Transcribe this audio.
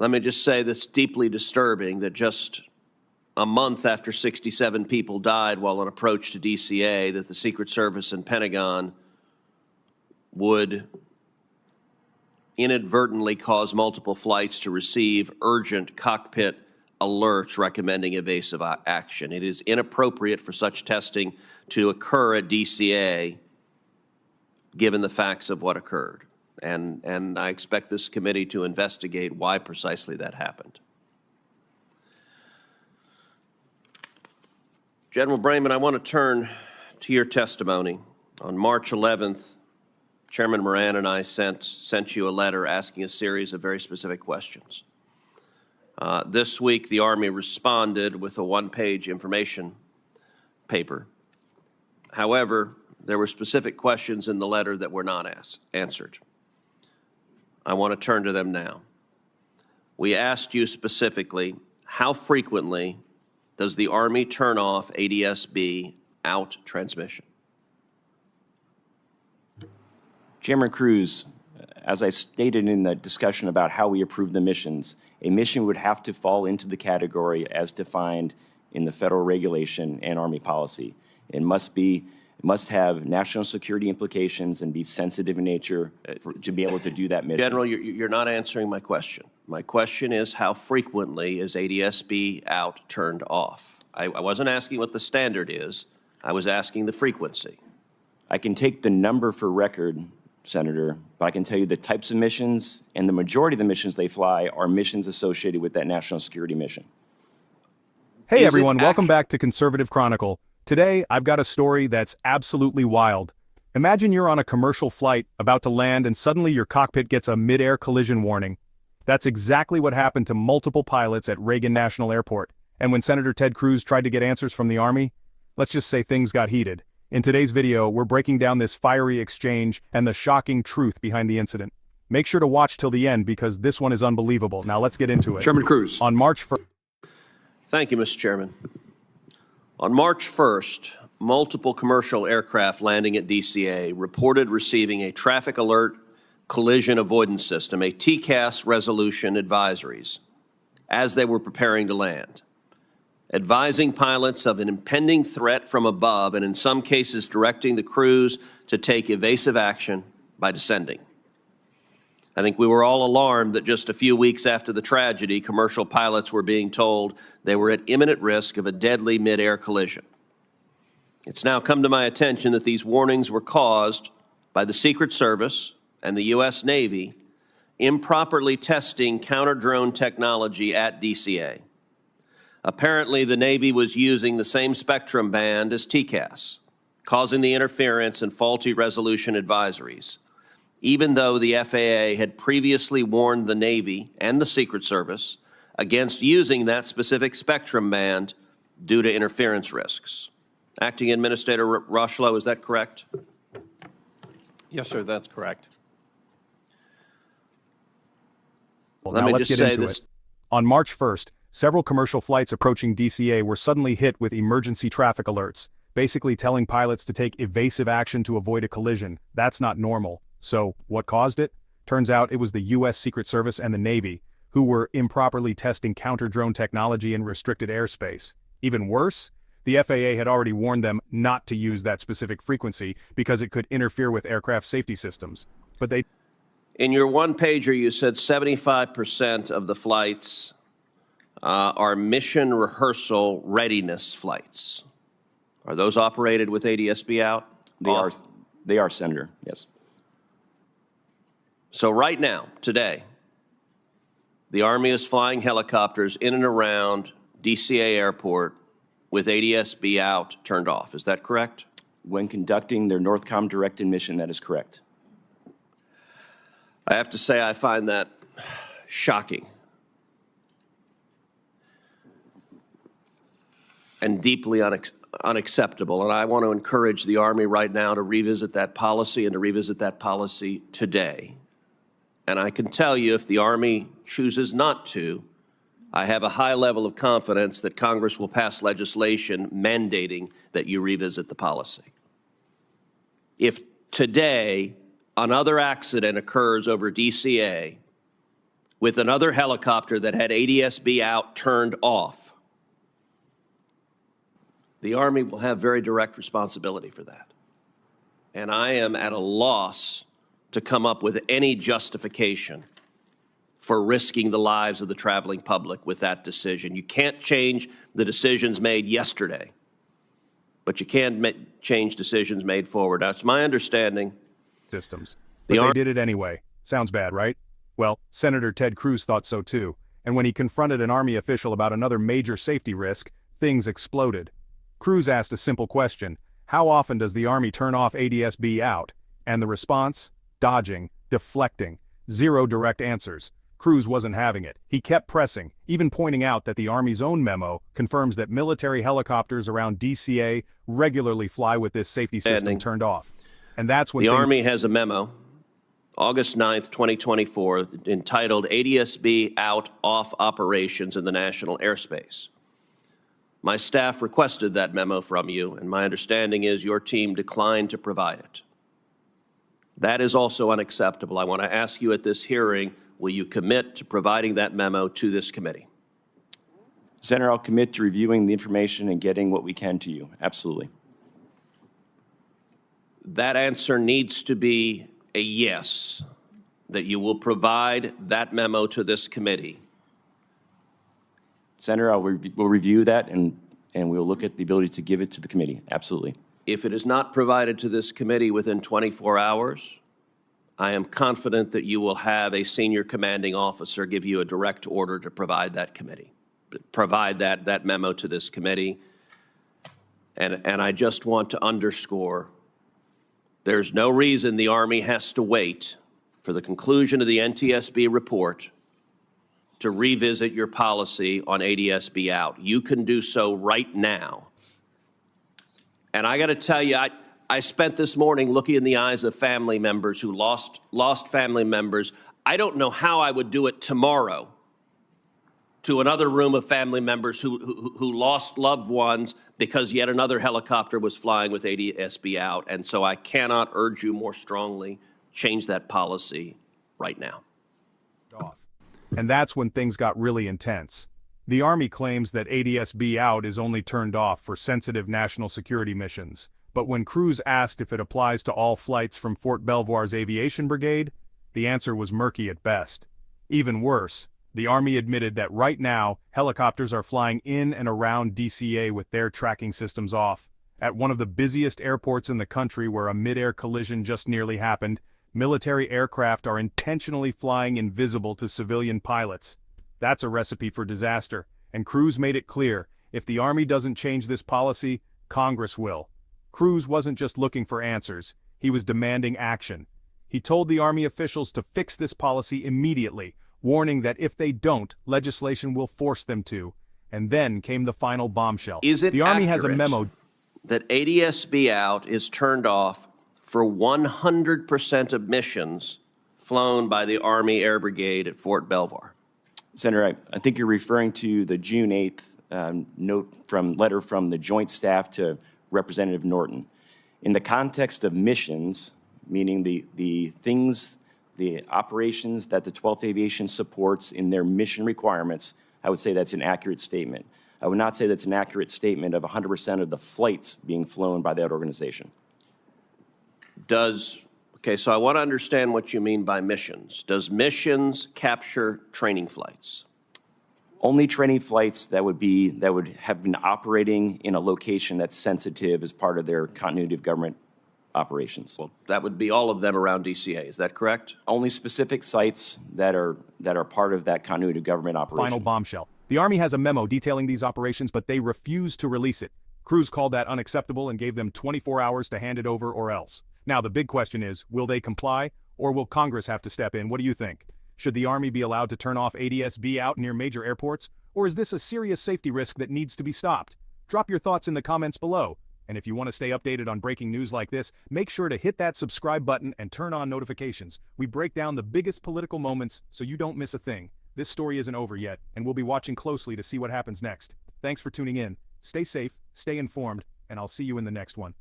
Let me just say this deeply disturbing that just a month after 67 people died while on approach to DCA, that the Secret Service and Pentagon would inadvertently cause multiple flights to receive urgent cockpit alerts recommending evasive action. It is inappropriate for such testing to occur at DCA given the facts of what occurred. And I expect this committee to investigate why precisely that happened. General Brayman, I want to turn to your testimony. On March 11th, Chairman Moran and I sent you a letter asking a series of very specific questions. This week, the Army responded with a one-page information paper. However, there were specific questions in the letter that were not answered. I want to turn to them now. We asked you specifically, how frequently does the Army turn off ADS-B out transmission? Chairman Cruz, as I stated in the discussion about how we approve the missions, a mission would have to fall into the category as defined in the federal regulation and Army policy. It must have national security implications and be sensitive in nature to be able to do that mission. General, you're not answering my question. My question is, how frequently is ADS-B out turned off? I wasn't asking what the standard is. I was asking the frequency. I can take the number for record, Senator, but I can tell you the types of missions and the majority of the missions they fly are missions associated with that national security mission. Hey everyone, welcome back to Conservative Chronicle. Today, I've got a story that's absolutely wild. Imagine you're on a commercial flight about to land and suddenly your cockpit gets a mid-air collision warning. That's exactly what happened to multiple pilots at Reagan National Airport. And when Senator Ted Cruz tried to get answers from the Army, let's just say things got heated. In today's video, we're breaking down this fiery exchange and the shocking truth behind the incident. Make sure to watch till the end because this one is unbelievable. Now let's get into it. Chairman Cruz. On March 1st. Thank you, Mr. Chairman. On March 1st, multiple commercial aircraft landing at DCA reported receiving a traffic alert collision avoidance system, a TCAS resolution advisories, as they were preparing to land, advising pilots of an impending threat from above and in some cases directing the crews to take evasive action by descending. I think we were all alarmed that just a few weeks after the tragedy, commercial pilots were being told they were at imminent risk of a deadly mid-air collision. It's now come to my attention that these warnings were caused by the Secret Service and the U.S. Navy improperly testing counter-drone technology at DCA. Apparently, the Navy was using the same spectrum band as TCAS, causing the interference and faulty resolution advisories, even though the FAA had previously warned the Navy and the Secret Service against using that specific spectrum band due to interference risks. Acting Administrator Rocheleau, is that correct? Yes, sir, that's correct. Well, now let's get into it. On March 1st, several commercial flights approaching DCA were suddenly hit with emergency traffic alerts, basically telling pilots to take evasive action to avoid a collision. That's not normal. So, what caused it? Turns out it was the U.S. Secret Service and the Navy, who were improperly testing counter-drone technology in restricted airspace. Even worse, the FAA had already warned them not to use that specific frequency because it could interfere with aircraft safety systems. But they... In your one-pager, you said 75% of the flights are mission rehearsal readiness flights. Are those operated with ADS-B out? They are, Senator, yes. So right now, today, the Army is flying helicopters in and around DCA Airport with ADS-B out turned off. Is that correct? When conducting their NORTHCOM directed mission, that is correct. I have to say I find that shocking and deeply unacceptable. And I want to encourage the Army right now to revisit that policy and to revisit that policy today. And I can tell you if the Army chooses not to, I have a high level of confidence that Congress will pass legislation mandating that you revisit the policy. If today another accident occurs over DCA with another helicopter that had ADS-B out turned off, the Army will have very direct responsibility for that. And I am at a loss to come up with any justification for risking the lives of the traveling public with that decision. You can't change the decisions made yesterday, but you can change decisions made forward. Now, it's my understanding systems. But they did it anyway. Sounds bad, right? Well, Senator Ted Cruz thought so too. And when he confronted an Army official about another major safety risk, things exploded. Cruz asked a simple question: how often does the Army turn off ADS-B out? And the response? Dodging, deflecting, zero direct answers. Cruz wasn't having it. He kept pressing, even pointing out that the Army's own memo confirms that military helicopters around DCA regularly fly with this safety system turned off. And that's when the Army has a memo, August 9th, 2024, entitled ADS-B Out Off Operations in the National Airspace. My staff requested that memo from you, and my understanding is your team declined to provide it. That is also unacceptable. I want to ask you at this hearing, will you commit to providing that memo to this committee? Senator, I'll commit to reviewing the information and getting what we can to you. Absolutely. That answer needs to be a yes, that you will provide that memo to this committee. Senator, we'll review that and we'll look at the ability to give it to the committee. Absolutely. If it is not provided to this committee within 24 hours, I am confident that you will have a senior commanding officer give you a direct order to provide that that memo to this committee. And I just want to underscore, there's no reason the Army has to wait for the conclusion of the NTSB report to revisit your policy on ADS-B out. You can do so right now. And I got to tell you, I spent this morning looking in the eyes of family members who lost family members. I don't know how I would do it tomorrow to another room of family members who lost loved ones because yet another helicopter was flying with ADS-B out. And so I cannot urge you more strongly, change that policy right now. And that's when things got really intense. The Army claims that ADS-B out is only turned off for sensitive national security missions. But when Cruz asked if it applies to all flights from Fort Belvoir's aviation brigade, the answer was murky at best. Even worse, the Army admitted that right now, helicopters are flying in and around DCA with their tracking systems off. At one of the busiest airports in the country where a mid-air collision just nearly happened, military aircraft are intentionally flying invisible to civilian pilots. That's a recipe for disaster, and Cruz made it clear, if the Army doesn't change this policy, Congress will. Cruz wasn't just looking for answers, he was demanding action. He told the Army officials to fix this policy immediately, warning that if they don't, legislation will force them to. And then came the final bombshell. Is it the Army has a memo that ADS-B out is turned off for 100% of missions flown by the Army Air Brigade at Fort Belvoir? Senator, I think you're referring to the June 8th letter from the Joint Staff to Representative Norton. In the context of missions, meaning the operations that the 12th Aviation supports in their mission requirements, I would say that's an accurate statement. I would not say that's an accurate statement of 100% of the flights being flown by that organization. Okay, so I want to understand what you mean by missions. Does missions capture training flights? Only training flights that would have been operating in a location that's sensitive as part of their continuity of government operations. Well, that would be all of them around DCA, is that correct? Only specific sites that are part of that continuity of government operation. Final bombshell. The Army has a memo detailing these operations, but they refuse to release it. Cruz called that unacceptable and gave them 24 hours to hand it over or else. Now the big question is, will they comply, or will Congress have to step in? What do you think? Should the Army be allowed to turn off ADS-B out near major airports, or is this a serious safety risk that needs to be stopped? Drop your thoughts in the comments below. And if you want to stay updated on breaking news like this, make sure to hit that subscribe button and turn on notifications. We break down the biggest political moments so you don't miss a thing. This story isn't over yet, and we'll be watching closely to see what happens next. Thanks for tuning in. Stay safe, stay informed, and I'll see you in the next one.